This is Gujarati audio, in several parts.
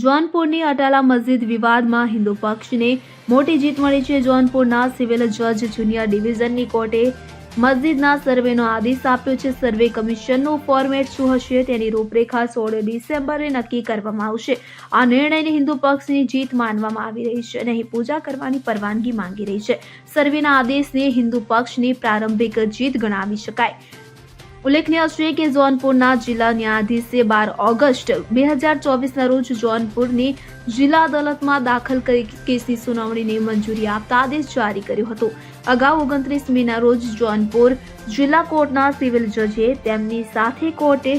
जौनपुરની અટાલા મસ્જિદ વિવાદમાં હિન્દુ પક્ષને મોટી જીત મળી છે। જૌનપુરના સિવિલ જજ જુનિયર ડિવિઝનની કોર્ટે મસ્જિદના સર્વેનો આદેશ આપ્યો છે। સર્વે કમિશનનું ફોર્મેટ શું હશે તેની રૂપરેખા 16 ડિસેમ્બરે નક્કી કરવામાં આવશે। આ નિર્ણયને હિન્દુ પક્ષની જીત માનવામાં આવી રહી છે અને અહીં પૂજા કરવાની પરવાનગી માંગી રહી છે। સર્વેના આદેશને હિન્દુ પક્ષની પ્રારંભિક જીત ગણાવી શકાય। ઉલ્લેખનીય છે કે જૌનપુરના જિલ્લા ન્યાયાધીશે 12 ઓગસ્ટ 2024ના રોજ જૌનપુરની જિલ્લા અદાલતમાં દાખલ કેસની સુનાવણીને મંજૂરી આપતા આદેશ જારી કર્યો હતો। અગાઉ 29 મેના રોજ જૌનપુર જિલ્લા કોર્ટના સિવિલ જજે તેમની સાથે કોર્ટે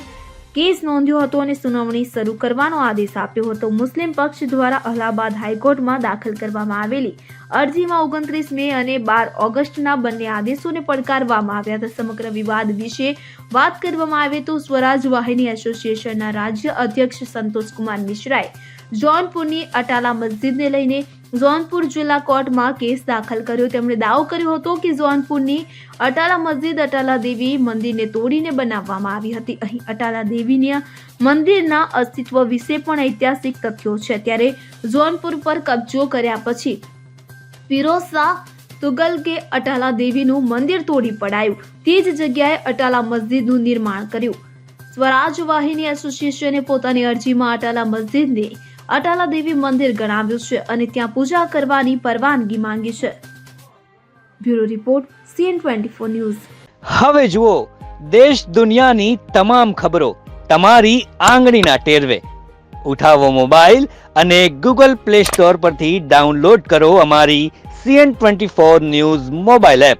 કેસ નોંધ્યો હતો અને સુનાવણી શરૂ કરવાનો આદેશ આપ્યો હતો। મુસ્લિમ પક્ષ દ્વારા અલ્હાબાદ હાઈકોર્ટમાં દાખલ કરવામાં આવેલી અરજીમાં 29 મે અને 12 ઓગસ્ટના બંને આદેશોને પડકારવામાં આવ્યા હતા। સમગ્ર વિવાદ વિશે વાત કરવામાં આવે તો સ્વરાજ વાહિની એસોસિએશનના રાજ્ય અધ્યક્ષ સંતોષકુમાર મિશ્રાએ જૌનપુરની અટાલા મસ્જિદને લઈને જૌનપુર જિલ્લા કોર્ટમાં કેસ દાખલ કર્યો। તેમણે દાવો કર્યો હતો કે જૌનપુરની અટાલા મસ્જિદ અટાલા દેવી મંદિરને તોડીને બનાવવામાં આવી હતી। અહીં અટાલા દેવીના મંદિરના અસ્તિત્વ વિશે પણ ઐતિહાસિક તથ્યો છે। ત્યારે જૌનપુર પર કબજો કર્યા પછી ફિરોઝ શાહ તુગલકે અટાલા દેવીનું મંદિર તોડી પડાયું, તે જ જગ્યાએ અટાલા મસ્જિદનું નિર્માણ કર્યું। સ્વરાજ વાહિની એસોસિએશને પોતાની અરજીમાં અટાલા મસ્જિદને અટાલા દેવી મંદિર ગણાવ્યું છે અને ત્યાં પૂજા કરવાની પરવાનગી માંગી છે। Bureau report CN24 news. હવે જુઓ દેશ દુનિયાની તમામ ખબરો તમારી આંગળીના ટેરવે। ઉઠાવો મોબાઈલ અને ગૂગલ પ્લે સ્ટોર પરથી ડાઉનલોડ કરો અમારી CN24 ન્યૂઝ મોબાઈલ એપ।